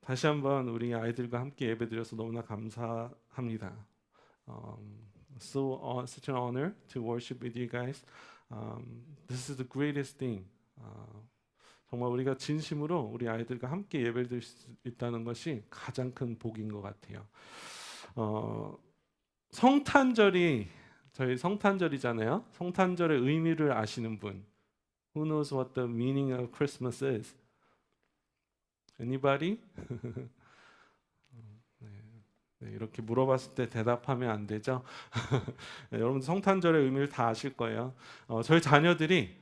다시 한번 우리 아이들과 함께 예배드려서 너무나 감사합니다. Such an honor to worship with you guys. This is the greatest thing. 정말 우리가 진심으로 우리 아이들과 함께 예배드릴 수 있다는 것이 가장 큰 복인 것 같아요. 성탄절이 저희 성탄절이잖아요. 성탄절의 의미를 아시는 분? Who knows what the meaning of Christmas is? Anybody? 네, 이렇게 물어봤을 때 대답하면 안 되죠. 네, 여러분 성탄절의 의미를 다 아실 거예요. 저희 자녀들이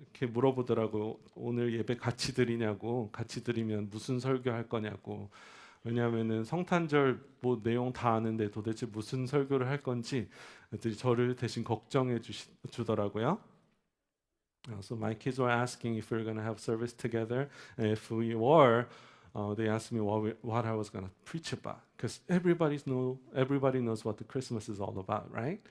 이렇게 물어보더라고요. 오늘 예배 같이 드리냐고, 같이 드리면 무슨 설교할 거냐고. 왜냐하면은 성탄절 뭐 내용 다 아는데 도대체 무슨 설교를 할 건지 애들이 저를 대신 걱정해 주더라고요. So my kids were asking if we're going to have service together, and if we were, they asked me what I was going to preach about, because everybody knows what the Christmas is all about, right?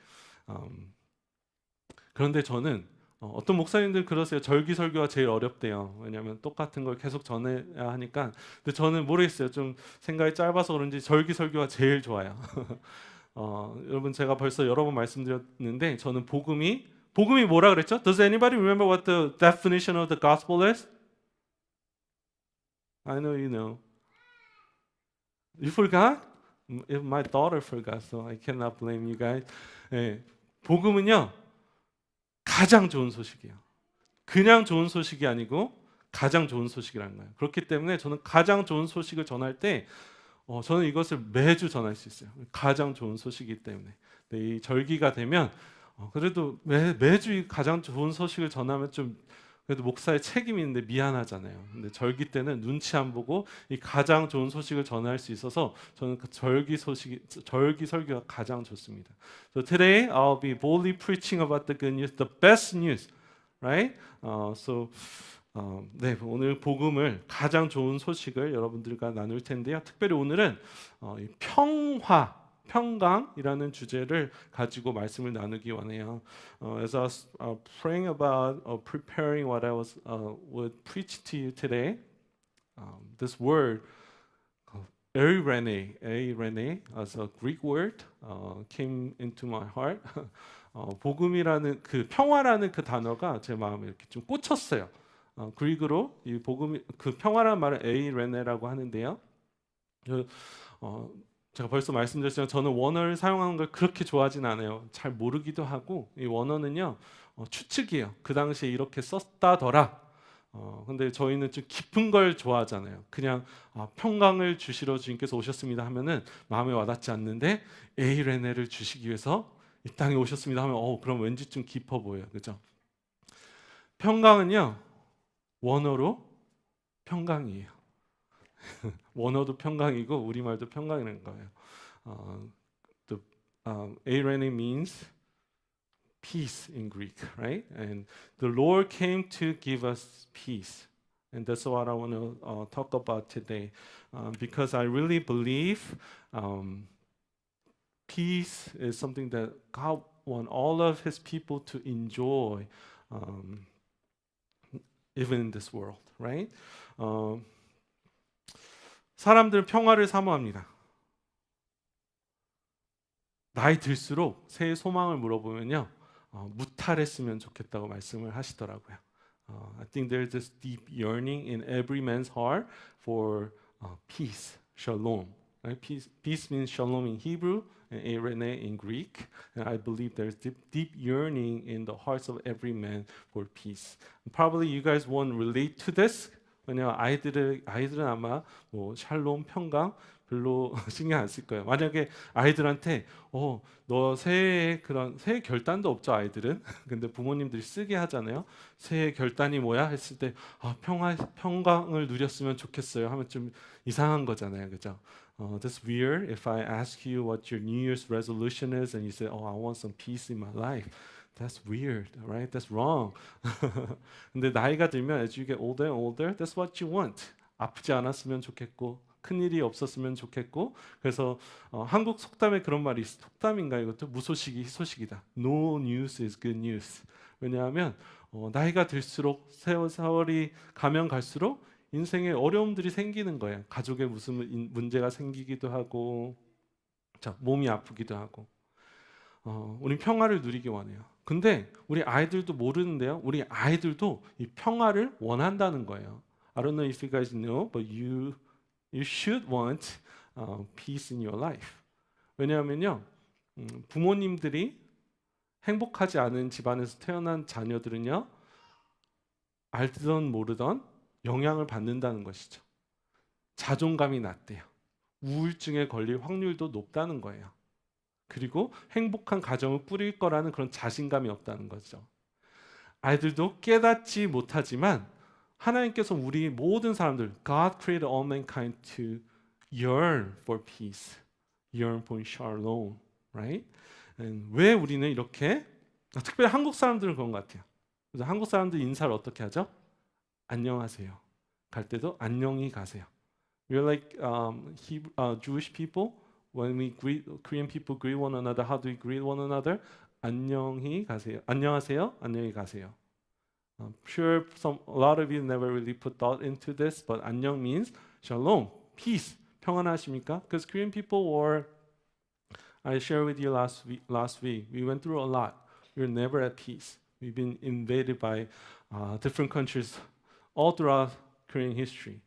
그런데 저는 어떤 목사님들 그러세요. 절기 설교가 제일 어렵대요. 왜냐하면 똑같은 걸 계속 전해야 하니까. 근데 저는 모르겠어요. 좀 생각이 짧아서 그런지 절기 설교가 제일 좋아요. 여러분 제가 벌써 여러 번 말씀드렸는데 저는 복음이 뭐라 그랬죠? Does anybody remember what the definition of the gospel is? I know you know. You forgot? If my daughter forgot, so I cannot blame you guys. 네, 복음은요 가장 좋은 소식이에요. 그냥 좋은 소식이 아니고 가장 좋은 소식이라는 거예요. 그렇기 때문에 저는 가장 좋은 소식을 전할 때 저는 이것을 매주 전할 수 있어요. 가장 좋은 소식이기 때문에. 네, 이 절기가 되면 그래도 매주 이 가장 좋은 소식을 전하면 좀 그래도 목사의 책임이 있는데 미안하잖아요. 근데 절기 때는 눈치 안 보고 이 가장 좋은 소식을 전할 수 있어서 저는 그 절기 설교가 가장 좋습니다. So today I'll be boldly preaching about the good news, the best news, right? 네, 오늘 복음을 가장 좋은 소식을 여러분들과 나눌 텐데요. 특별히 오늘은 이 평강이라는 주제를 가지고 말씀을 나누기 원해요. As I was praying about preparing what I would preach to you today, this word eirene as a Greek word came into my heart. 복음이라는 그 평화라는 그 단어가 제 마음에 이렇게 좀 꽂혔어요. 그리그로 이 복음 그 평화라는 말을 에이레네라고 하는데요. 제가 벌써 말씀드렸지만 저는 원어를 사용하는 걸 그렇게 좋아하진 않아요. 잘 모르기도 하고 이 원어는요 추측이에요. 그 당시에 이렇게 썼다더라. 근데 저희는 좀 깊은 걸 좋아하잖아요. 그냥 평강을 주시러 주님께서 오셨습니다 하면은 마음에 와닿지 않는데 에이레네를 주시기 위해서 이 땅에 오셨습니다 하면 그럼 왠지 좀 깊어 보여요. 그죠? 평강은요 원어로 평강이에요. 원어도 평강이고 우리말도 평강이라는 거예요. Eirene means peace in Greek, right? And the Lord came to give us peace. And that's what I want to talk about today. Because I really believe peace is something that God wants all of His people to enjoy even in this world, right? 사람들은 평화를 사모합니다. 나이 들수록 새해 소망을 물어보면요 무탈했으면 좋겠다고 말씀을 하시더라고요. I think there's this deep yearning in every man's heart for peace, shalom. Right? Peace means shalom in Hebrew and eirene in Greek. And I believe there's deep yearning in the hearts of every man for peace. And probably you guys won't relate to this. 왜냐면 아이들은 아마 뭐 샬롬, 평강 별로 신경 안 쓸 거예요. 만약에 아이들한테 너 새해 결단도 없죠 아이들은. 근데 부모님들이 쓰게 하잖아요. 새해 결단이 뭐야 했을 때 평강을 누렸으면 좋겠어요 하면 좀 이상한 거잖아요, 그죠? That's weird if I ask you what your New Year's resolution is and you say, I want some peace in my life. That's weird, right? That's wrong. 근데 나이가 들면 as you get older and older, that's what you want. 아프지 않았으면 좋겠고 큰일이 없었으면 좋겠고 그래서 한국 속담에 그런 말이 속담인가 이것도 무소식이 희소식이다. No news is good news. 왜냐하면 나이가 들수록 세월이 가면 갈수록 인생에 어려움들이 생기는 거예요. 가족에 무슨 문제가 생기기도 하고, 자, 몸이 아프기도 하고. 우리 평화를 누리기 원해요. 근데 우리 아이들도 모르는데요. 우리 아이들도 이 평화를 원한다는 거예요. I don't know if you guys know, but you should want peace in your life. 왜냐하면요, 부모님들이 행복하지 않은 집안에서 태어난 자녀들은요, 알던 모르던 영향을 받는다는 것이죠. 자존감이 낮대요. 우울증에 걸릴 확률도 높다는 거예요. 그리고 행복한 가정을 꾸릴 거라는 그런 자신감이 없다는 거죠. 아이들도 깨닫지 못하지만 하나님께서 우리 모든 사람들, God created all mankind to yearn for peace, yearn for shalom, right? 왜 우리는 이렇게, 특별히 한국 사람들은 그런 것 같아요. 그래서 한국 사람들 인사를 어떻게 하죠? 안녕하세요. 갈 때도 안녕히 가세요. We're like Jewish people. When we greet Korean people greet one another, how do we greet one another? 안녕히 가세요. 안녕하세요. 안녕히 가세요. I'm sure a lot of you never really put thought into this, but 안녕 means shalom, peace. 평안하십니까? Because Korean people were, I shared with you last week. We went through a lot. We're never at peace. We've been invaded by different countries all throughout Korean history.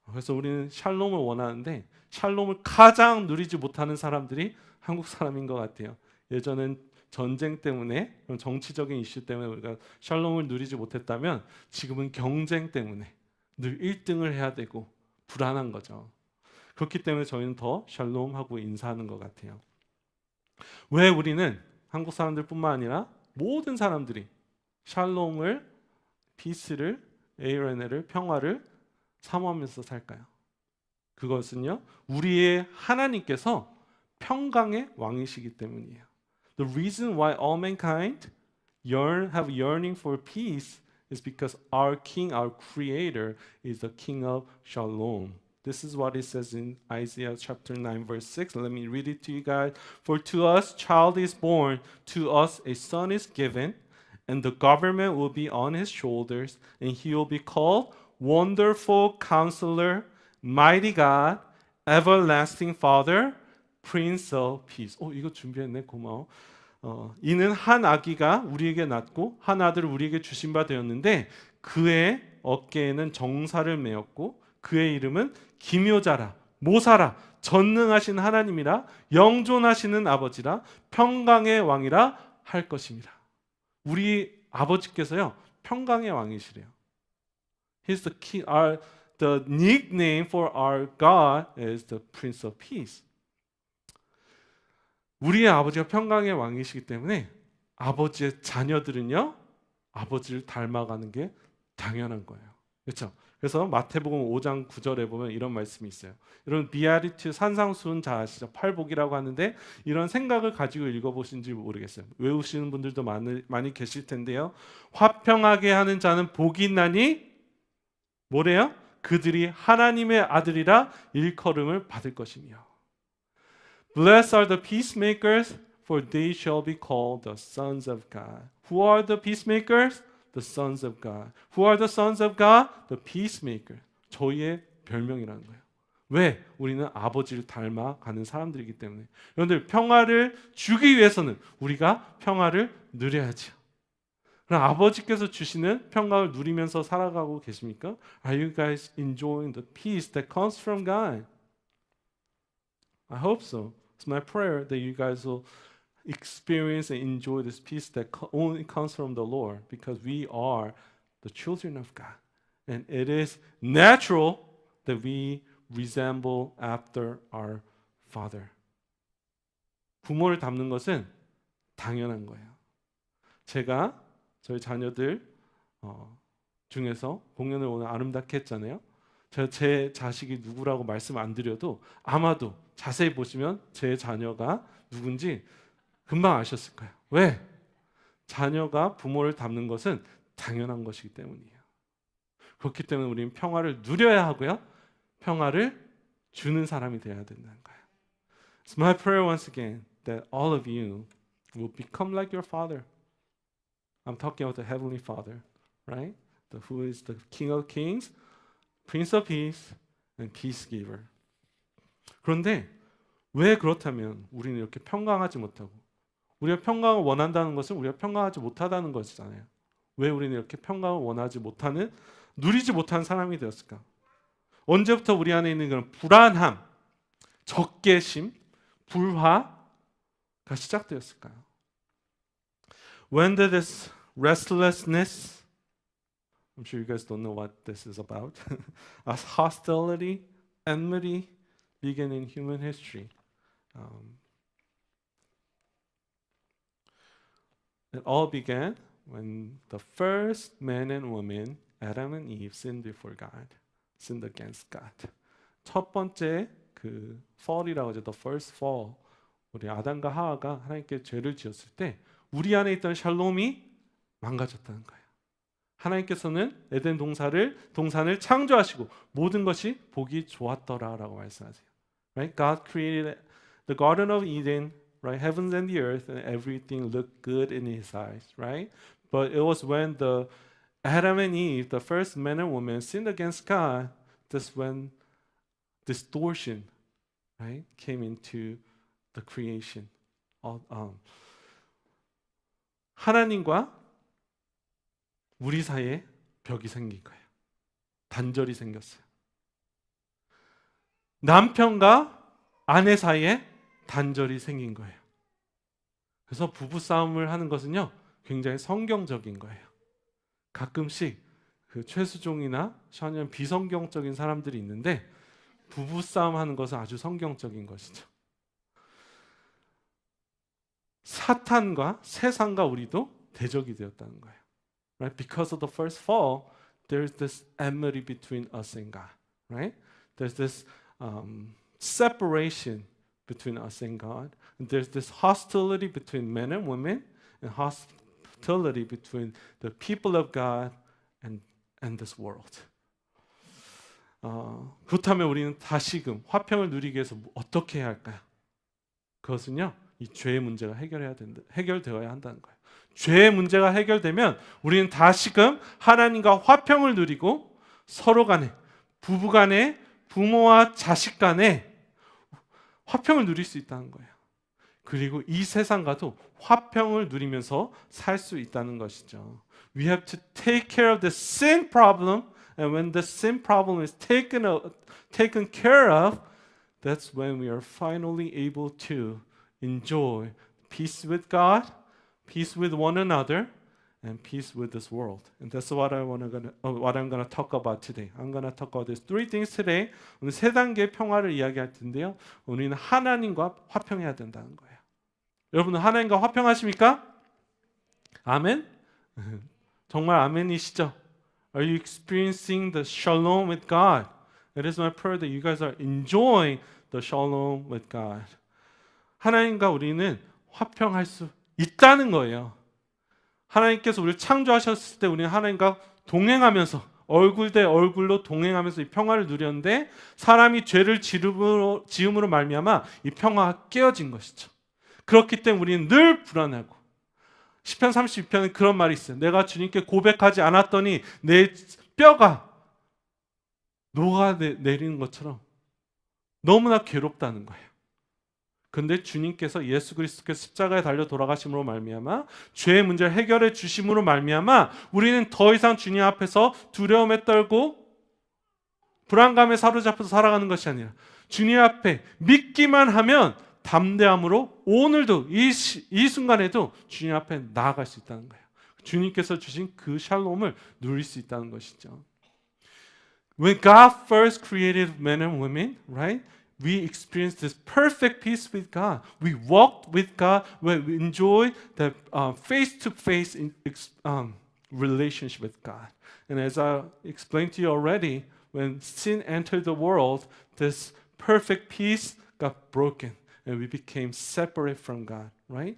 그래서 우리는 샬롬을 원하는데 샬롬을 가장 누리지 못하는 사람들이 한국 사람인 것 같아요. 예전엔 전쟁 때문에 정치적인 이슈 때문에 우리가 샬롬을 누리지 못했다면 지금은 경쟁 때문에 늘 1등을 해야 되고 불안한 거죠. 그렇기 때문에 저희는 더 샬롬하고 인사하는 것 같아요. 왜 우리는 한국 사람들뿐만 아니라 모든 사람들이 샬롬을, 피스를, 에이레네를, 평화를 사모하면서 살까요? 그것은요, 우리의 하나님께서 평강의 왕이시기 때문이에요. The reason why all mankind have yearning for peace is because our King, our Creator, is the King of Shalom. This is what it says in Isaiah chapter 9 verse 6. Let me read it to you guys. For to us child is born, to us a son is given, and the government will be on his shoulders, and he will be called Wonderful Counselor, Mighty God, Everlasting Father, Prince of Peace. 이거 준비했네. 고마워. 이는 한 아기가 우리에게 낳고 한 아들을 우리에게 주신 바 되었는데 그의 어깨에는 정사를 메었고 그의 이름은 기묘자라, 모사라, 전능하신 하나님이라, 영존하시는 아버지라, 평강의 왕이라 할 것입니다. 우리 아버지께서요, 평강의 왕이시래요. He's the king. The nickname for our God is the Prince of Peace. 우리의 아버지가 평강의 왕이시기 때문에 아버지의 자녀들은요, 아버지를 닮아가는 게 당연한 거예요. 그렇죠? 그래서 마태복음 5장 9절에 보면 이런 말씀이 있어요. 여러분 비아리투 산상수훈 잘 아시죠? 팔복이라고 하는데 이런 생각을 가지고 읽어보신지 모르겠어요. 외우시는 분들도 많이 계실 텐데요. 화평하게 하는 자는 복이 있나니 뭐래요? 그들이 하나님의 아들이라 일컬음을 받을 것이며. Blessed are the peacemakers, for they shall be called the sons of God. Who are the peacemakers? The sons of God. Who are the sons of God? The peacemakers. 저희의 별명이라는 거예요. 왜? 우리는 아버지를 닮아가는 사람들이기 때문에. 여러분들 평화를 주기 위해서는 우리가 평화를 누려야죠. 그럼 아버지께서 주시는 평강을 누리면서 살아가고 계십니까? Are you guys enjoying the peace that comes from God? I hope so. It's my prayer that you guys will experience and enjoy this peace that only comes from the Lord, because we are the children of God. And it is natural that we resemble after our Father. 부모를 닮는 것은 당연한 거예요. 제가 저희 자녀들 중에서 공연을 오늘 아름답게 했잖아요. 제 자식이 누구라고 말씀 안 드려도 아마도 자세히 보시면 제 자녀가 누군지 금방 아셨을 거예요. 왜? 자녀가 부모를 닮는 것은 당연한 것이기 때문이에요. 그렇기 때문에 우리는 평화를 누려야 하고요. 평화를 주는 사람이 되어야 된다는 거예요. It's my prayer once again that all of you will become like your father. I'm talking about the Heavenly Father, right? Who is the King of Kings, Prince of Peace and Peacegiver. 그런데 왜 그렇다면 우리는 이렇게 평강하지 못하고, 우리가 평강을 원한다는 것은 우리가 평강하지 못하다는 것이잖아요. 왜 우리는 이렇게 평강을 원하지 못하는, 누리지 못하는 사람이 되었을까? 언제부터 우리 안에 있는 그런 불안함, 적개심, 불화가 시작되었을까요? When did this restlessness, I'm sure you guys don't know what this is about, as hostility, enmity began in human history. It all began when the first man and woman, Adam and Eve, sinned before God, sinned against God. 첫 번째 그 fall이라고 하죠. The first fall. 우리 아담과 하와가 하나님께 죄를 지었을 때 우리 안에 있던 샬롬이 망가졌다는 거예요. 하나님께서는 에덴 동산을 창조하시고 모든 것이 보기 좋았더라라고 말씀하세요. Right? God created the Garden of Eden, right? Heavens and the earth, and everything looked good in His eyes, right? But it was when the Adam and Eve, the first man and woman, sinned against God, that's when distortion, right, came into the creation. 하나님과 우리 사이에 벽이 생긴 거예요. 단절이 생겼어요. 남편과 아내 사이에 단절이 생긴 거예요. 그래서 부부 싸움을 하는 것은요, 굉장히 성경적인 거예요. 가끔씩 그 최수종이나 샤니언 비성경적인 사람들이 있는데 부부 싸움 하는 것은 아주 성경적인 것이죠. 사탄과 세상과 우리도 대적이 되었다는 거예요. Right? Because of the first fall, there's this enmity between us and God. Right? There's this separation between us and God. And there's this hostility between men and women, and hostility between the people of God and this world. 그렇다면 우리는 다시금 화평을 누리기 위해서 어떻게 해야 할까요? 그것은요, 이 죄의 문제가 해결되어야 한다는 거예요. 죄의 문제가 해결되면 우리는 다시금 하나님과 화평을 누리고 서로 간에, 부부 간에, 부모와 자식 간에 화평을 누릴 수 있다는 거예요. 그리고 이 세상과도 화평을 누리면서 살 수 있다는 것이죠. We have to take care of the sin problem, and when the sin problem is taken care of, that's when we are finally able to enjoy peace with God, peace with one another, and peace with this world. And that's what I'm going to talk about today. I'm going to talk about these three things today. 오늘 세 단계의 평화를 이야기할 텐데요. 우리는 하나님과 화평해야 된다는 거예요. 여러분은 하나님과 화평하십니까? 아멘? 정말 아멘이시죠? Are you experiencing the shalom with God? It is my prayer that you guys are enjoying the shalom with God. 하나님과 우리는 화평할 수 있다는 거예요. 하나님께서 우리를 창조하셨을 때 우리는 하나님과 동행하면서 얼굴 대 얼굴로 동행하면서 이 평화를 누렸는데 사람이 죄를 지음으로 말미암아 이 평화가 깨어진 것이죠. 그렇기 때문에 우리는 늘 불안하고 시편 32편에 그런 말이 있어요. 내가 주님께 고백하지 않았더니 내 뼈가 녹아내리는 것처럼 너무나 괴롭다는 거예요. 그런데 주님께서 예수 그리스도께서 십자가에 달려 돌아가심으로 말미암아 죄의 문제를 해결해 주심으로 말미암아 우리는 더 이상 주님 앞에서 두려움에 떨고 불안감에 사로잡혀서 살아가는 것이 아니라 주님 앞에 믿기만 하면 담대함으로 오늘도 이 순간에도 주님 앞에 나아갈 수 있다는 거예요. 주님께서 주신 그 샬롬을 누릴 수 있다는 것이죠. When God first created men and women, right? We experienced this perfect peace with God. We walked with God. We enjoyed the face-to-face relationship with God. And as I explained to you already, when sin entered the world, this perfect peace got broken. And we became separate from God, right?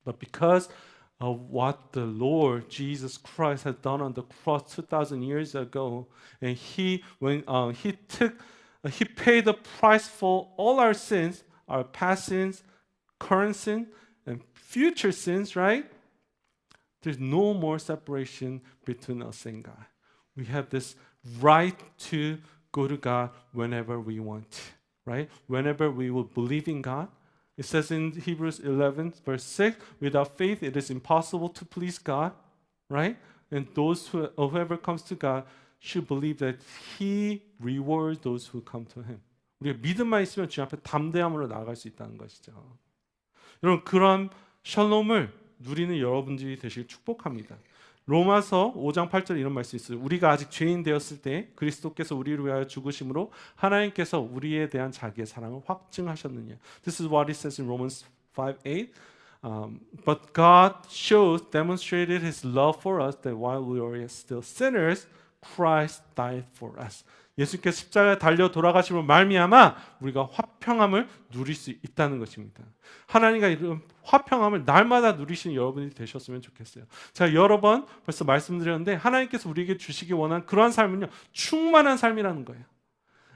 But because of what the Lord Jesus Christ had done on the cross 2,000 years ago, and He paid the price for all our sins, our past sins, current sin, and future sins, right? There's no more separation between us and God. We have this right to go to God whenever we want, right? Whenever we will believe in God. It says in Hebrews 11 verse 6, without faith it is impossible to please God, right? And whoever comes to God should believe that He rewards those who come to Him. 우리가 믿음만 있으면 주님 앞에 담대함으로 나아갈 수 있다는 것이죠. 여러분 그런 샬롬을 누리는 여러분들이 되시길 축복합니다. 로마서 5장 8절 이런 말씀이 있어요. 우리가 아직 죄인 되었을 때 그리스도께서 우리를 위하여 죽으심으로 하나님께서 우리에 대한 자기의 사랑을 확증하셨느냐. This is what it says in Romans 5:8. But God demonstrated His love for us that while we were yet still sinners, Christ died for us. 예수님께서 십자가에 달려 돌아가심으로 말미암아 우리가 화평함을 누릴 수 있다는 것입니다. 하나님과 이런 화평함을 날마다 누리시는 여러분이 되셨으면 좋겠어요. 제가 여러 번 벌써 말씀드렸는데 하나님께서 우리에게 주시기 원한 그러한 삶은요, 충만한 삶이라는 거예요.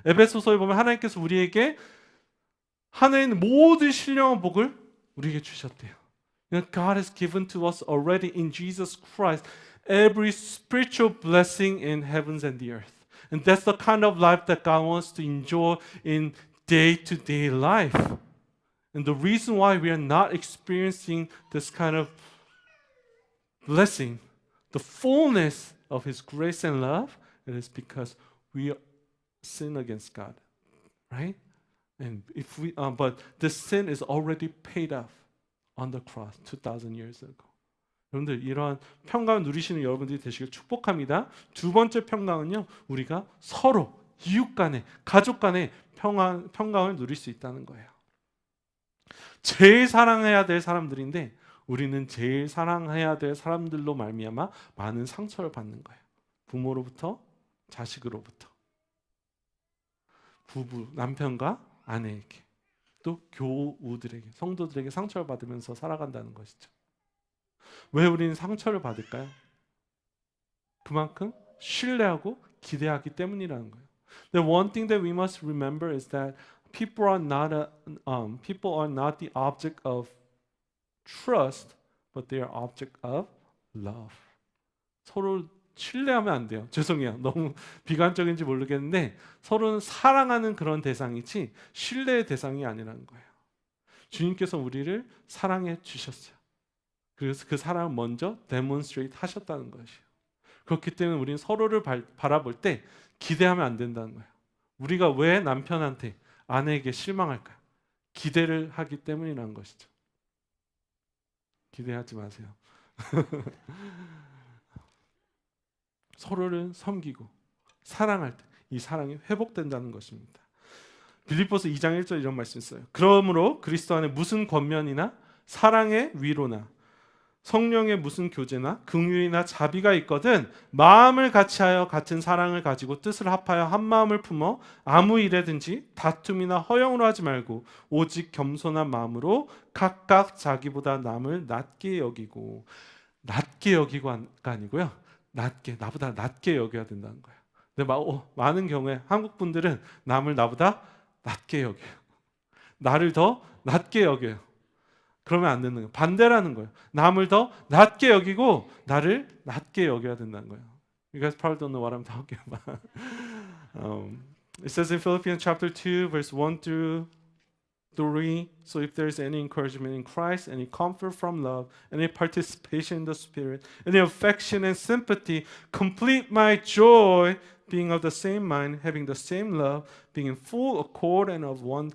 에베소서에 보면 하나님께서 우리에게 하늘에 있는 모든 신령한 복을 우리에게 주셨대요. God has given to us already in Jesus Christ every spiritual blessing in heavens and the earth. And that's the kind of life that God wants to enjoy in day-to-day life. And the reason why we are not experiencing this kind of blessing, the fullness of His grace and love, it is because we sin against God, right? And but this sin is already paid off on the cross 2,000 years ago. 여러분들 이러한 평강을 누리시는 여러분들이 되시길 축복합니다. 두 번째 평강은요, 우리가 서로 이웃 간에 가족 간에 평강을 누릴 수 있다는 거예요. 제일 사랑해야 될 사람들인데 우리는 제일 사랑해야 될 사람들로 말미암아 많은 상처를 받는 거예요. 부모로부터 자식으로부터, 부부 남편과 아내에게, 또 교우들에게, 성도들에게 상처를 받으면서 살아간다는 것이죠. 왜 우리는 상처를 받을까요? 그만큼 신뢰하고 기대하기 때문이라는 거예요. The one thing that we must remember is that people are not the object of trust, but they are object of love. 서로 신뢰하면 안 돼요. 죄송해요. 너무 비관적인지 모르겠는데 서로는 사랑하는 그런 대상이지 신뢰의 대상이 아니라는 거예요. 주님께서 우리를 사랑해 주셨어요. 그래서 그 사랑을 먼저 demonstrate 하셨다는 것이에요. 그렇기 때문에 우리는 서로를 바라볼 때 기대하면 안 된다는 거예요. 우리가 왜 남편한테, 아내에게 실망할까요? 기대를 하기 때문이라는 것이죠. 기대하지 마세요. 서로를 섬기고 사랑할 때 이 사랑이 회복된다는 것입니다. 빌립보서 2장 1절 이런 말씀 있어요. 그러므로 그리스도 안에 무슨 권면이나 사랑의 위로나 성령의 무슨 교제나 긍휼이나 자비가 있거든 마음을 같이하여 같은 사랑을 가지고 뜻을 합하여 한 마음을 품어 아무 일에든지 다툼이나 허영으로 하지 말고 오직 겸손한 마음으로 각각 자기보다 남을 낮게 여기고, 낮게 여기고가 아니고요, 나보다 낮게 여겨야 된다는 거예요. 근데 많은 경우에 한국 분들은 남을 나보다 낮게 여겨요. 나를 더 낮게 여겨요. 그러면 안 되는 거예요. 반대라는 거예요. 남을 더 낮게 여기고 나를 낮게 여겨야 된다는 거예요. You guys probably don't know what I'm talking about. It says in Philippians chapter 2 verse 1 through 3, so if there's any encouragement in Christ, any comfort from love, any participation in the Spirit, any affection and sympathy, complete my joy, being of the same mind, having the same love, being in full accord and of one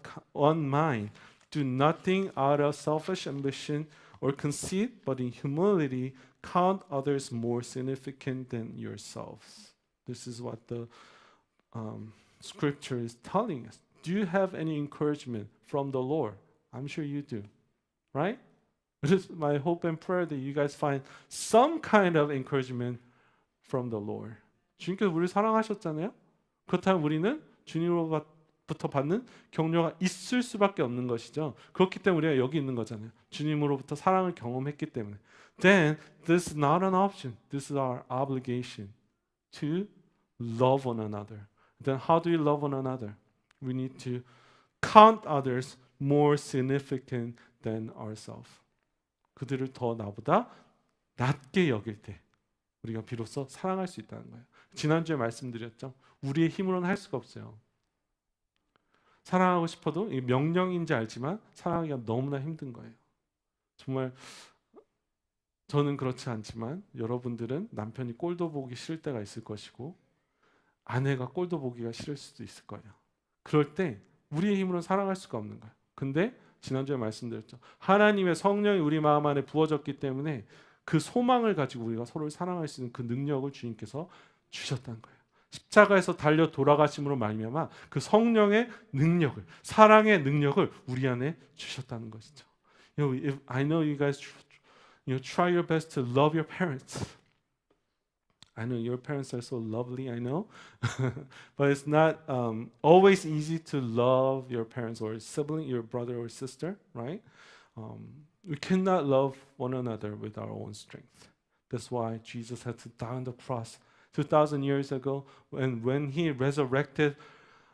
mind. Do nothing out of selfish ambition or conceit, but in humility count others more significant than yourselves. This is what the scripture is telling us. Do you have any encouragement from the Lord? I'm sure you do, right? It is my hope and prayer that you guys find some kind of encouragement from the Lord. 주님께서 우리를 사랑하셨잖아요. 그렇다면 우리는 주님으로부터 받는 격려가 있을 수밖에 없는 것이죠. 그렇기 때문에 우리가 여기 있는 거잖아요. 주님으로부터 사랑을 경험했기 때문에. Then this is not an option. This is our obligation to love one another. Then how do we love one another? We need to count others more significant than ourselves. 그들을 더 나보다 낮게 여길 때 우리가 비로소 사랑할 수 있다는 거예요. 지난주에 말씀드렸죠. 우리의 힘으로는 할 수가 없어요. 사랑하고 싶어도 이 명령인지 알지만 사랑하기가 너무나 힘든 거예요. 정말 저는 그렇지 않지만 여러분들은 남편이 꼴도 보기 싫을 때가 있을 것이고 아내가 꼴도 보기가 싫을 수도 있을 거예요. 그럴 때 우리의 힘으로는 사랑할 수가 없는 거예요. 근데 지난주에 말씀드렸죠. 하나님의 성령이 우리 마음 안에 부어졌기 때문에 그 소망을 가지고 우리가 서로를 사랑할 수 있는 그 능력을 주님께서 주셨다는 거예요. 십자가에서 달려 돌아가심으로 말미암아 그 성령의 능력을, 사랑의 능력을 우리 안에 주셨다는 것이죠. I know you guys try your best to love your parents. I know your parents are so lovely, I know. But it's not always easy to love your parents or sibling, your brother or sister, right? We cannot love one another with our own strength. That's why Jesus had to die on the cross 2,000 years ago. And when he resurrected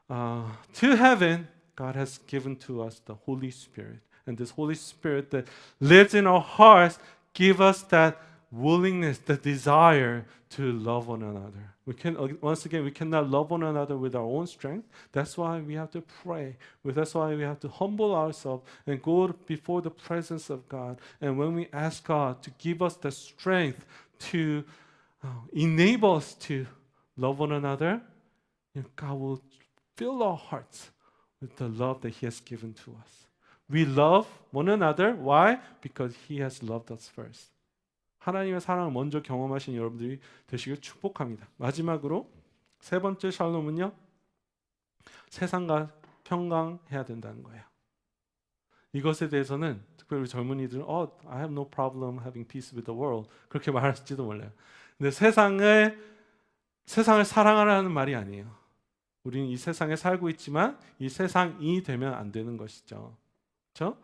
to heaven, God has given to us the Holy Spirit. And this Holy Spirit that lives in our hearts give us that willingness, the desire to love one another. Once again, we cannot love one another with our own strength. That's why we have to pray. That's why we have to humble ourselves and go before the presence of God. And when we ask God to give us the strength to enable us to love one another, God will fill our hearts with the love that He has given to us. We love one another. Why? Because He has loved us first. 하나님의 사랑을 먼저 경험하신 여러분들이 되시길 축복합니다. 마지막으로 세 번째 샬롬은요, 세상과 평강해야 된다는 거예요. 이것에 대해서는 특별히 젊은이들은 I have no problem having peace with the world 그렇게 말할지도 몰라요. 근데 세상을 사랑하라는 말이 아니에요. 우리는 이 세상에 살고 있지만 이 세상이 되면 안 되는 것이죠. 그렇죠?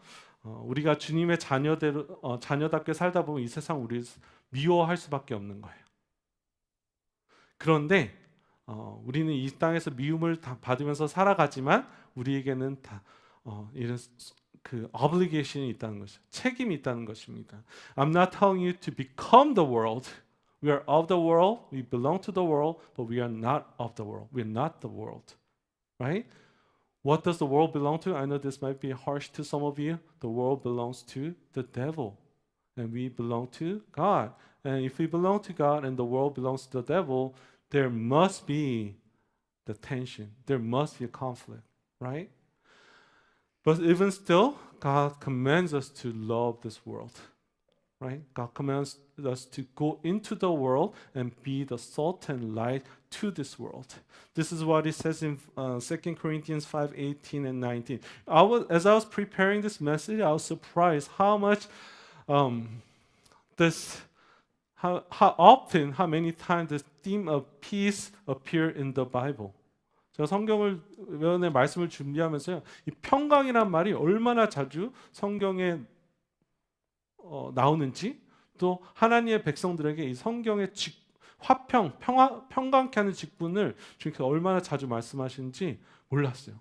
우리가 주님의 자녀답게 살다 보면 이 세상 우리를 미워할 수밖에 없는 거예요. 그런데 우리는 이 땅에서 미움을 다 받으면서 살아가지만 우리에게는 다 이런 그 obligation이 있다는 것이죠. 책임이 있다는 것입니다. I'm not telling you to become the world. We are of the world. We belong to the world, but we are not of the world. We are not the world, right? What does the world belong to? I know this might be harsh to some of you. The world belongs to the devil, and we belong to God. And if we belong to God and the world belongs to the devil, there must be the tension. There must be a conflict, right? But even still, God commands us to love this world, right? God commands us to go into the world and be the salt and light to this world. This is what it says in 2 Corinthians 5:18 and 19. As I was preparing this message, I was surprised how much how many times this theme of peace appear in the Bible. 제가 성경을 외우는 말씀을 준비하면서요, 이 평강이란 말이 얼마나 자주 성경에 나오는지, 또 하나님의 백성들에게 이 성경의 평강케 하는 직분을 주님께서 얼마나 자주 말씀하시는지 몰랐어요.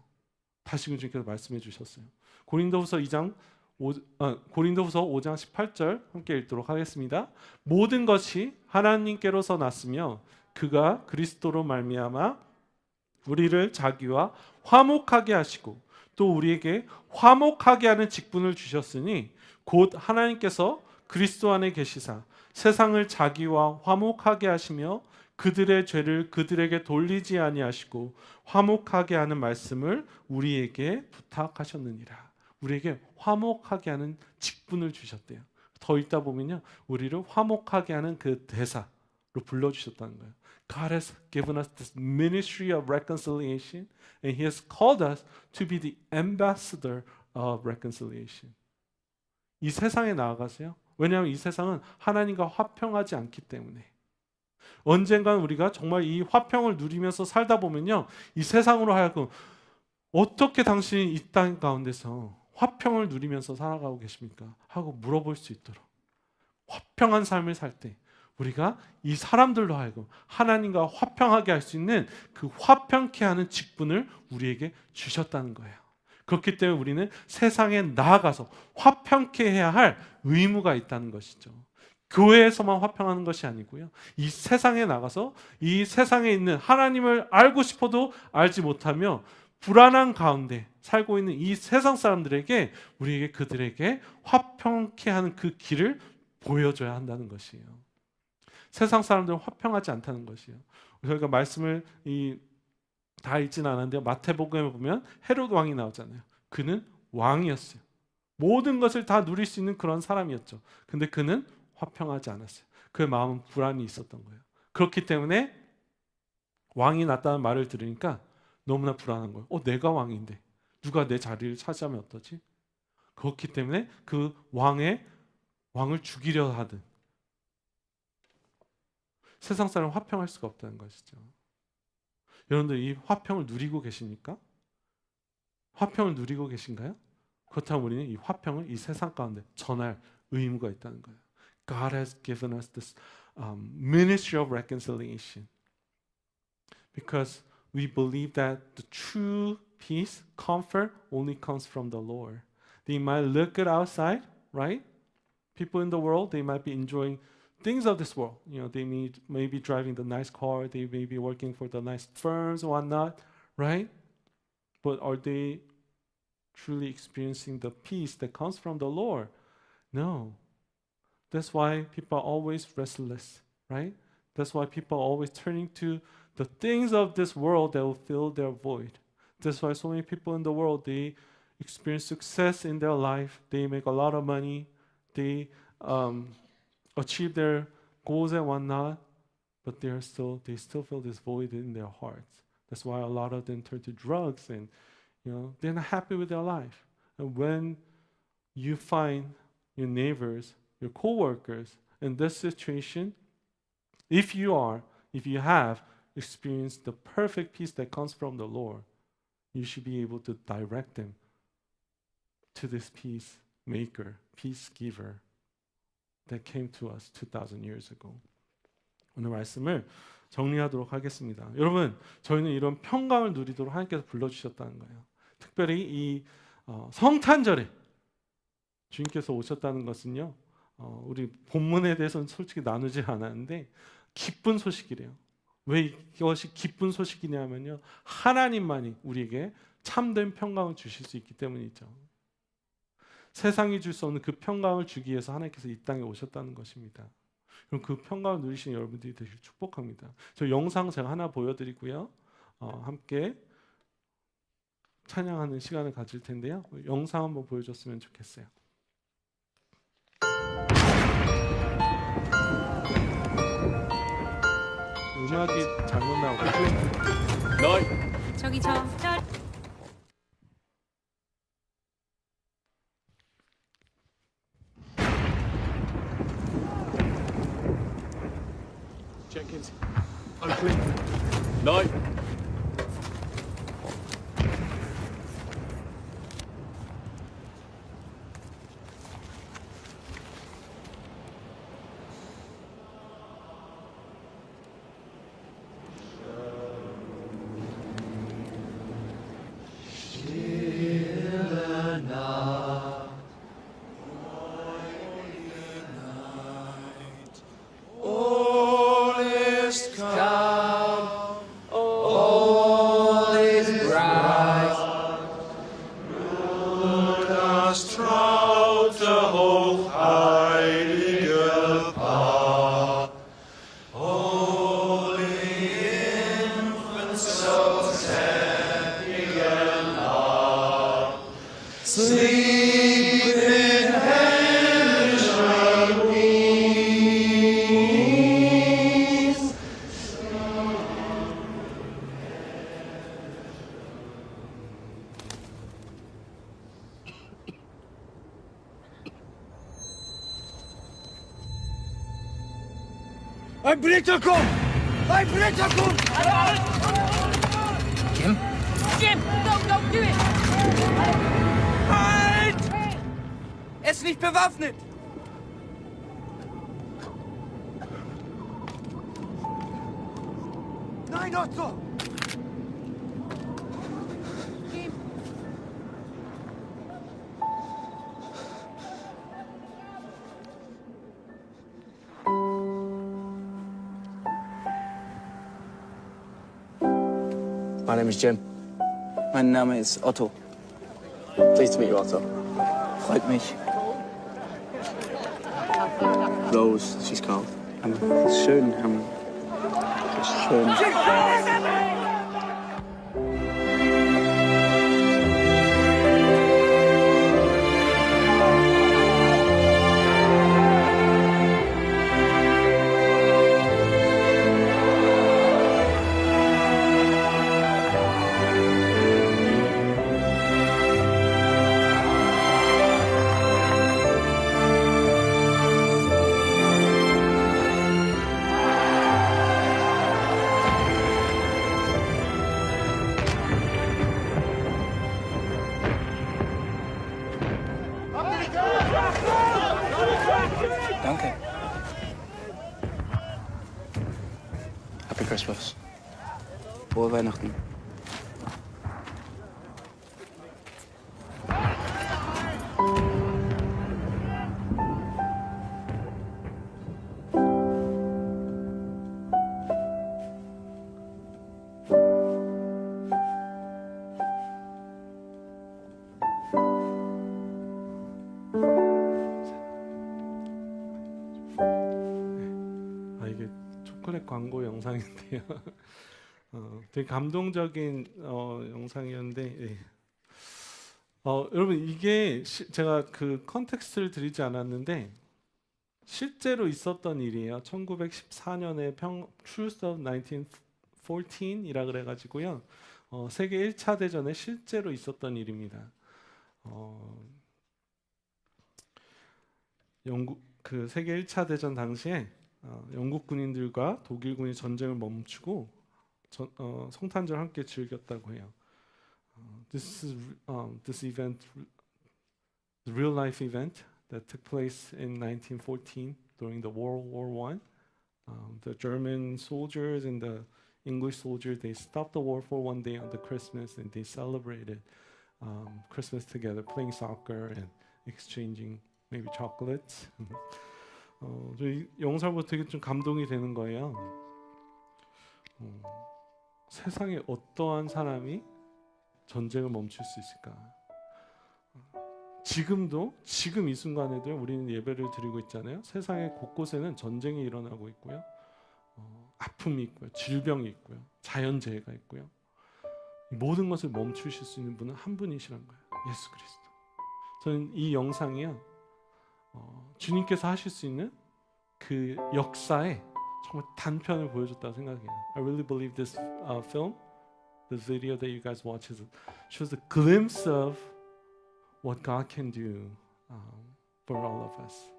다시금 주님께서 말씀해 주셨어요. 고린도후서 5장 18절 함께 읽도록 하겠습니다. 모든 것이 하나님께로서 났으며 그가 그리스도로 말미암아 우리를 자기와 화목하게 하시고 또 우리에게 화목하게 하는 직분을 주셨으니 곧 하나님께서 그리스도 안에 계시사 세상을 자기와 화목하게 하시며 그들의 죄를 그들에게 돌리지 아니하시고 화목하게 하는 말씀을 우리에게 부탁하셨느니라. 우리에게 화목하게 하는 직분을 주셨대요. 더 읽다 보면요, 우리를 화목하게 하는 그 대사로 불러주셨다는 거예요. God has given us this ministry of reconciliation, and He has called us to be the ambassador of reconciliation. 이 세상에 나아가세요. 왜냐하면 이 세상은 하나님과 화평하지 않기 때문에. 언젠간 우리가 정말 이 화평을 누리면서 살다 보면요, 이 세상으로 하여금 어떻게 당신이 이 땅 가운데서 화평을 누리면서 살아가고 계십니까? 하고 물어볼 수 있도록 화평한 삶을 살 때 우리가 이 사람들로 하여금 하나님과 화평하게 할 수 있는 그 화평케 하는 직분을 우리에게 주셨다는 거예요. 그렇기 때문에 우리는 세상에 나아가서 화평케 해야 할 의무가 있다는 것이죠. 교회에서만 화평하는 것이 아니고요. 이 세상에 나가서 이 세상에 있는 하나님을 알고 싶어도 알지 못하며 불안한 가운데 살고 있는 이 세상 사람들에게 우리에게 그들에게 화평케 하는 그 길을 보여줘야 한다는 것이에요. 세상 사람들은 화평하지 않다는 것이에요. 저희가 말씀을 다 읽진 않았는데 마태복음에 보면 헤롯 왕이 나오잖아요. 그는 왕이었어요. 모든 것을 다 누릴 수 있는 그런 사람이었죠. 근데 그는 화평하지 않았어요. 그의 마음은 불안이 있었던 거예요. 그렇기 때문에 왕이 났다는 말을 들으니까 너무나 불안한 거예요. 내가 왕인데 누가 내 자리를 차지하면 어떠지? 그렇기 때문에 그 왕을 죽이려 하든 세상 사람은 화평할 수가 없다는 것이죠. 여러분들 이 화평을 누리고 계십니까? 화평을 누리고 계신가요? 그렇다면 우리는 이 화평을 이 세상 가운데 전할 의무가 있다는 거예요. God has given us this ministry of reconciliation because we believe that the true peace, comfort only comes from the Lord. They might look good outside, right? People in the world, they might be enjoying things of this world. They may be driving the nice car, they may be working for the nice firms and whatnot, right? But are they truly experiencing the peace that comes from the Lord? No. That's why people are always restless, right? That's why people are always turning to the things of this world that will fill their void. That's why so many people in the world, they experience success in their life. They make a lot of money. They achieve their goals and whatnot, but they still feel this void in their hearts. That's why a lot of them turn to drugs, and they're not happy with their life. And when you find your neighbors, your co-workers in this situation, if you have experienced the perfect peace that comes from the Lord, you should be able to direct them to this peacemaker, peace giver that came to us 2,000 years ago. 오늘 말씀을 정리하도록 하겠습니다. 여러분, 저희는 이런 평강을 누리도록 하나님께서 불러주셨다는 거예요. 특별히 이 성탄절에 주님께서 오셨다는 것은요, 우리 본문에 대해서는 솔직히 나누지 않았는데 기쁜 소식이래요. 왜 이것이 기쁜 소식이냐면요, 하나님만이 우리에게 참된 평강을 주실 수 있기 때문이죠. 세상이 줄 수 없는 그 평강을 주기 위해서 하나님께서 이 땅에 오셨다는 것입니다. 그럼 그 평강을 누리시는 여러분들이 되길 축복합니다. 저 영상 제가 하나 보여드리고요, 함께 찬양하는 시간을 가질 텐데요. 영상 한번 보여줬으면 좋겠어요. 음악이 잘못 나오고 저기 저 Jenkins, Oakley, Knight. Ein Blickerkum! Ein Blickerkum! Jim, don't do it! Halt! Er ist nicht bewaffnet! Nein, Otto! Jim. My name is Jim. Mein Name ist Otto. Pleased to meet you, Otto. Freut mich. Rose, she's called. Schön. Schön. Danke. Happy Christmas. Frohe Weihnachten. 이게 초콜릿 광고 영상인데요. 되게 감동적인 영상이었는데, 예. 여러분 이게 제가 그 컨텍스트를 드리지 않았는데 실제로 있었던 일이에요. 1914년에 Truce of 1914이라 그래가지고요. 세계 1차 대전에 실제로 있었던 일입니다. 영국 그 세계 1차 대전 당시에 영국 군인들과 독일 군이 전쟁을 멈추고 성탄절 함께 즐겼다고 해요. This event, the real life event that took place in 1914 during the World War I. The German soldiers and the English soldiers, they stopped the war for one day on the Christmas and they celebrated Christmas together, playing soccer and exchanging maybe chocolates. 이 영상을 보고 되게 좀 감동이 되는 거예요. 세상에 어떠한 사람이 전쟁을 멈출 수 있을까? 지금 이 순간에도 우리는 예배를 드리고 있잖아요. 세상의 곳곳에는 전쟁이 일어나고 있고요. 아픔이 있고요. 질병이 있고요. 자연재해가 있고요. 이 모든 것을 멈추실 수 있는 분은 한 분이시란 거예요. 예수 그리스도. 저는 이 영상이요. 주님께서 하실 수 있는 그 역사에 정말 단편을 보여줬다고 생각해요. I really believe this film, this video that you guys watch, shows a glimpse of what God can do for all of us.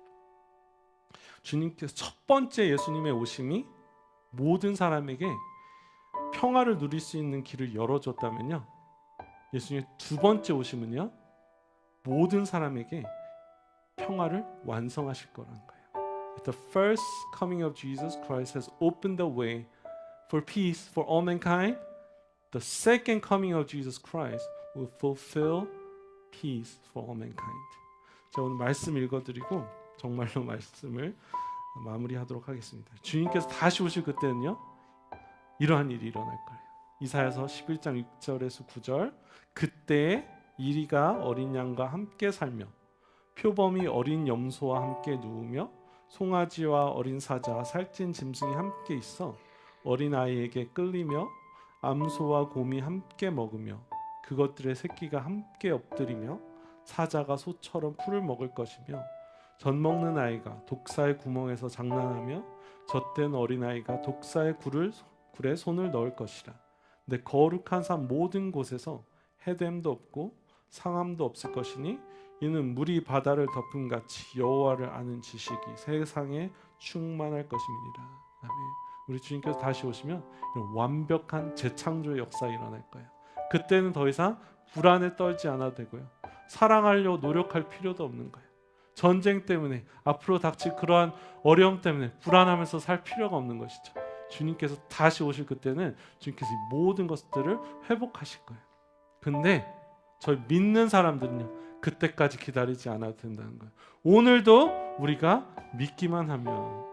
주님께서 첫 번째 예수님의 오심이 모든 사람에게 평화를 누릴 수 있는 길을 열어줬다면요, 예수님의 두 번째 오심은요, 모든 사람에게 평화를 완성하실 거라는 거예요. The first coming of Jesus Christ has opened the way for peace for all mankind. The second coming of Jesus Christ will fulfill peace for all mankind. 제가 오늘 말씀 읽어드리고 정말로 말씀을 마무리하도록 하겠습니다. 주님께서 다시 오실 그때는요, 이러한 일이 일어날 거예요. 이사야서 11장 6절에서 9절. 그때 이리가 어린 양과 함께 살며 표범이 어린 염소와 함께 누우며 송아지와 어린 사자 살찐 짐승이 함께 있어 어린 아이에게 끌리며 암소와 곰이 함께 먹으며 그것들의 새끼가 함께 엎드리며 사자가 소처럼 풀을 먹을 것이며 젖 먹는 아이가 독사의 구멍에서 장난하며 젖된 어린 아이가 독사의 굴에 손을 넣을 것이라. 내 거룩한 산 모든 곳에서 해됨도 없고 상함도 없을 것이니 이는 물이 바다를 덮음 같이 여호와를 아는 지식이 세상에 충만할 것입니다. 아멘. 우리 주님께서 다시 오시면 이런 완벽한 재창조의 역사가 일어날 거예요. 그때는 더 이상 불안에 떨지 않아도 되고요. 사랑하려고 노력할 필요도 없는 거예요. 전쟁 때문에 앞으로 닥칠 그러한 어려움 때문에 불안하면서 살 필요가 없는 것이죠. 주님께서 다시 오실 그때는 주님께서 이 모든 것들을 회복하실 거예요. 근데 저희 믿는 사람들은요, 그때까지 기다리지 않아도 된다는 거예요. 오늘도 우리가 믿기만 하면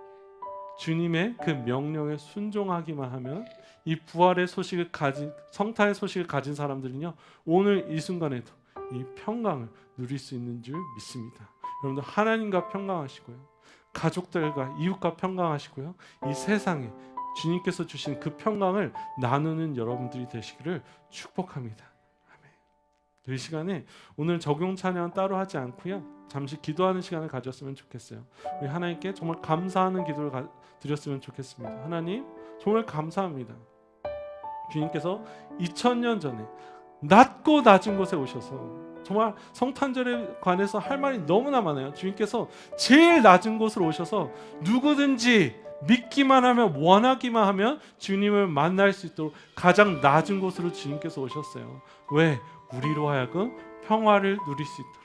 주님의 그 명령에 순종하기만 하면 이 부활의 소식을 가진 성탄의 소식을 가진 사람들은요 오늘 이 순간에도 이 평강을 누릴 수 있는 줄 믿습니다. 여러분들 하나님과 평강하시고요, 가족들과 이웃과 평강하시고요, 이 세상에 주님께서 주신 그 평강을 나누는 여러분들이 되시기를 축복합니다. 아멘. 이 시간에 오늘 적용 찬양 따로 하지 않고요, 잠시 기도하는 시간을 가졌으면 좋겠어요. 우리 하나님께 정말 감사하는 기도를 드렸으면 좋겠습니다. 하나님 정말 감사합니다. 주님께서 2000년 전에 낮고 낮은 곳에 오셔서 정말 성탄절에 관해서 할 말이 너무나 많아요. 주님께서 제일 낮은 곳으로 오셔서 누구든지 믿기만 하면 원하기만 하면 주님을 만날 수 있도록 가장 낮은 곳으로 주님께서 오셨어요. 왜? 우리로 하여금 평화를 누릴 수 있도록,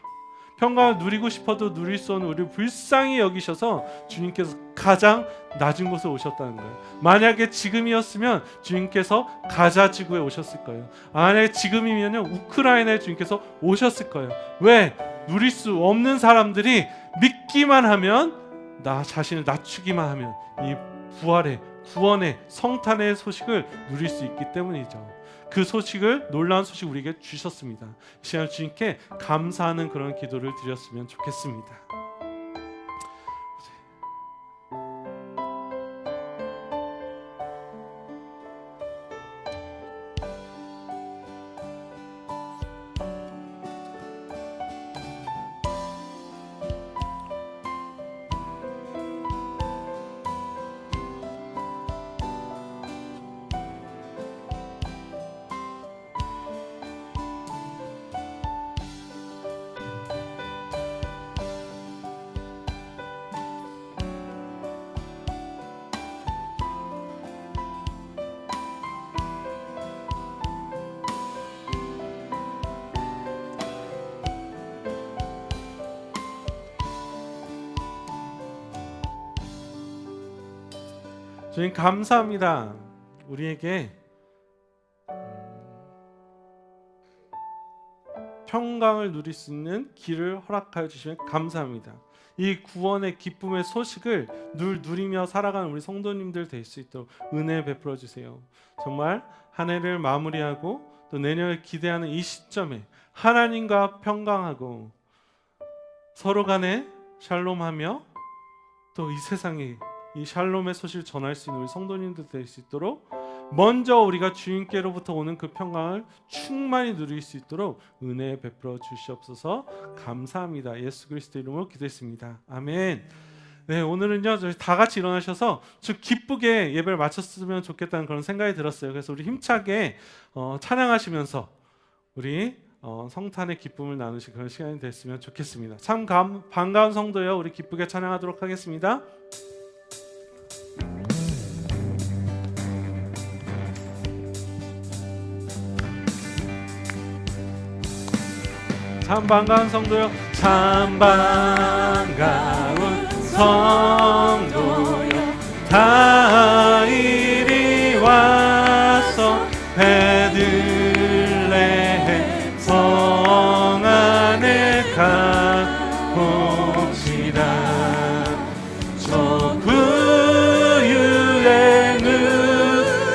평강을 누리고 싶어도 누릴 수 없는 우리를 불쌍히 여기셔서 주님께서 가장 낮은 곳에 오셨다는 거예요. 만약에 지금이었으면 주님께서 가자 지구에 오셨을 거예요. 만약에 지금이면요 우크라이나에 주님께서 오셨을 거예요. 왜? 누릴 수 없는 사람들이 믿기만 하면, 나 자신을 낮추기만 하면 이 부활의, 구원의, 성탄의 소식을 누릴 수 있기 때문이죠. 그 소식을, 놀라운 소식 우리에게 주셨습니다. 이 시간 주님께 감사하는 그런 기도를 드렸으면 좋겠습니다. 주님 감사합니다. 우리에게 평강을 누릴 수 있는 길을 허락하여 주시면 감사합니다. 이 구원의 기쁨의 소식을 늘 누리며 살아가는 우리 성도님들 될 수 있도록 은혜 베풀어 주세요. 정말 한 해를 마무리하고 또 내년을 기대하는 이 시점에 하나님과 평강하고 서로 간에 샬롬하며 또 이 세상에 이 샬롬의 소식을 전할 수 있는 우리 성도님들 될 수 있도록 먼저 우리가 주님께로부터 오는 그 평강을 충만히 누릴 수 있도록 은혜 베풀어 주시옵소서. 감사합니다. 예수 그리스도 이름으로 기도했습니다. 아멘. 네, 오늘은요 저희 다 같이 일어나셔서 좀 기쁘게 예배를 마쳤으면 좋겠다는 그런 생각이 들었어요. 그래서 우리 힘차게 찬양하시면서 우리 성탄의 기쁨을 나누실 그런 시간이 됐으면 좋겠습니다. 참 반가운 성도요, 우리 기쁘게 찬양하도록 하겠습니다. 참 반가운 성도요, 참 반가운 성도요, 다 이리 와서 베들레헴 성 안에 가봅시다. 저 구유에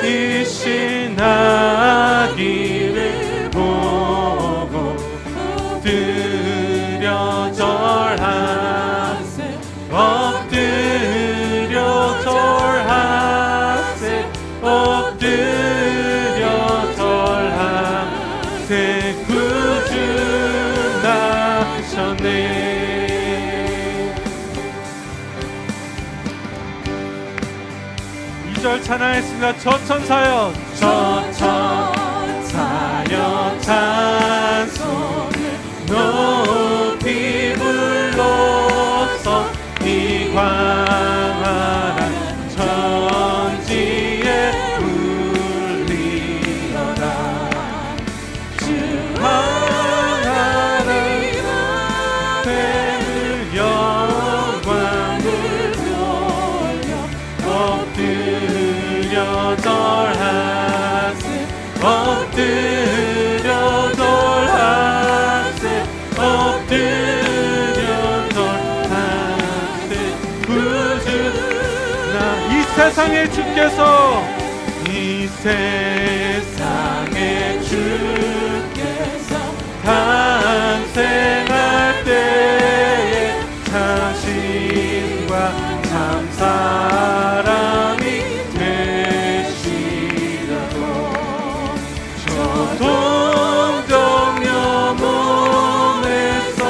누이신 아기를 보고 엎드려 절하세, 엎드려 절하세, 엎드려 절하세. 구주 나셨네. 2절 찬양했습니다. 저천사여, 저천사여 찬송을 높이 불러서 이 광활한 천지에 울리어라. 주 광활한 뱀을 영광을 돌려 엎드려 절하세, 엎드려 세상의 주께서 이 세상의 주께서 탄생할 때에 자신과 참 사람이 되시라고 저 동정녀 몸에서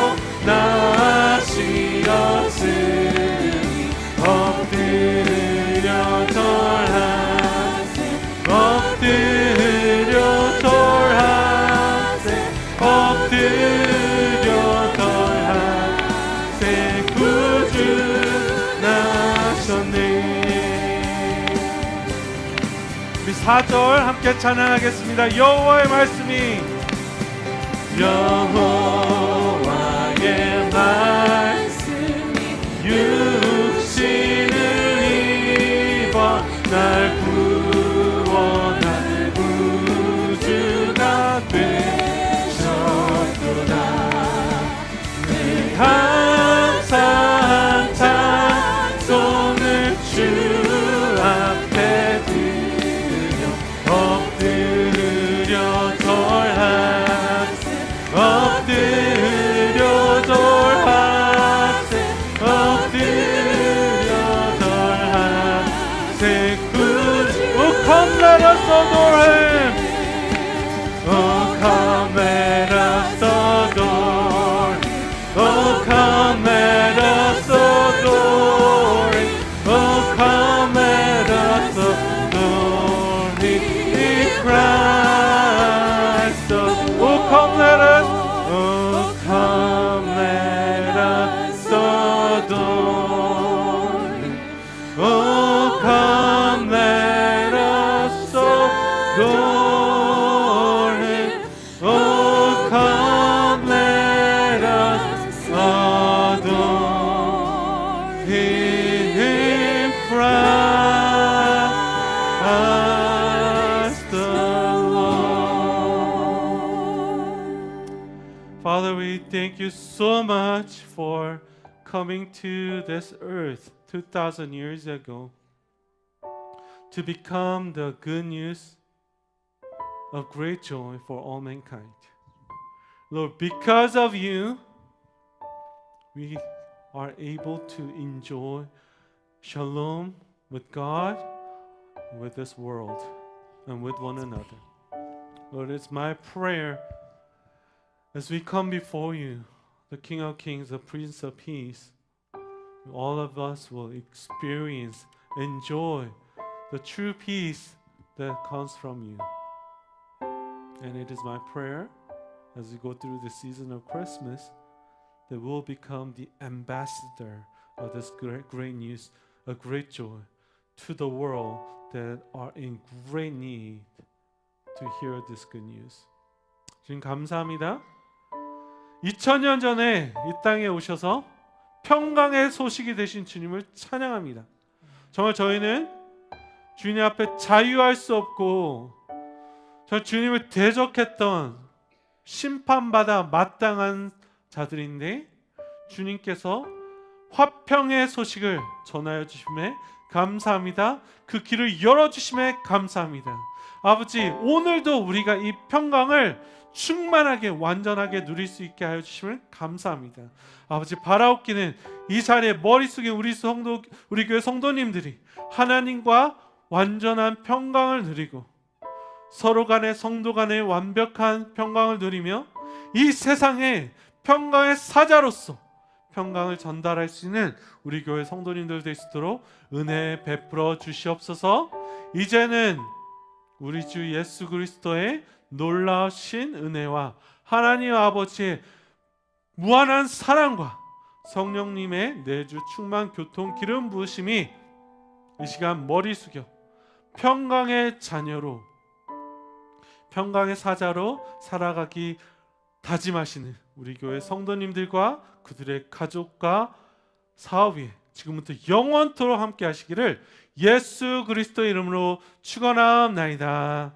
나시었으니 엎드려 절하세 엎드려 절하세 엎드려 절하세 구주 나셨네. 우리 4절 함께 찬양하겠습니다. 여호와의 말씀이 여호와의 말씀이 육신을 입어 날 구원할 구주가 되셨도다. 늘 항상 찬송을 주 앞에 드려 엎드려 절하세 엎드려 절하세 엎드려 절하세 구주 come let us adore him oh come let us adore oh come let us adore him oh come let us adore him Christ oh come let us oh come let us adore him oh come let us adore him oh come let us adore him Christ the Lord. Father, we thank you so much for coming to this earth 2,000 years ago to become the good news of great joy for all mankind. Lord, because of you, we are able to enjoy shalom with God, with this world, and with one another. Lord, it's my prayer as we come before you, the King of Kings, the Prince of Peace, all of us will experience, enjoy the true peace that comes from you. And it is my prayer as we go through the season of Christmas that we'll become the ambassador of this great news, a great joy to the world that are in great need to hear this good news. 주님 감사합니다. 2000년 전에 이 땅에 오셔서 평강의 소식이 되신 주님을 찬양합니다. 정말 저희는 주님 앞에 자유할 수 없고 저 주님을 대적했던 심판받아 마땅한 자들인데 주님께서 화평의 소식을 전하여 주심에 감사합니다. 그 길을 열어주심에 감사합니다. 아버지, 오늘도 우리가 이 평강을 충만하게 완전하게 누릴 수 있게 하여 주심을 감사합니다. 아버지, 바라옵기는 이 자리에 머릿속에 우리 교회 성도님들이 하나님과 완전한 평강을 누리고 서로 간의 성도 간의 완벽한 평강을 누리며 이 세상에 평강의 사자로서 평강을 전달할 수 있는 우리 교회 성도님들 될 수 있도록 은혜 베풀어 주시옵소서. 이제는 우리 주 예수 그리스도의 놀라우신 은혜와 하나님 아버지의 무한한 사랑과 성령님의 내주 충만 교통 기름 부으심이 이 시간 머리 숙여 평강의 자녀로 평강의 사자로 살아가기 다짐하시는 우리 교회 성도님들과 그들의 가족과 사업 위에 지금부터 영원토록 함께 하시기를 예수 그리스도의 이름으로 축원하옵나이다.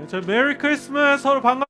저 메리 크리스마스 서로 반가.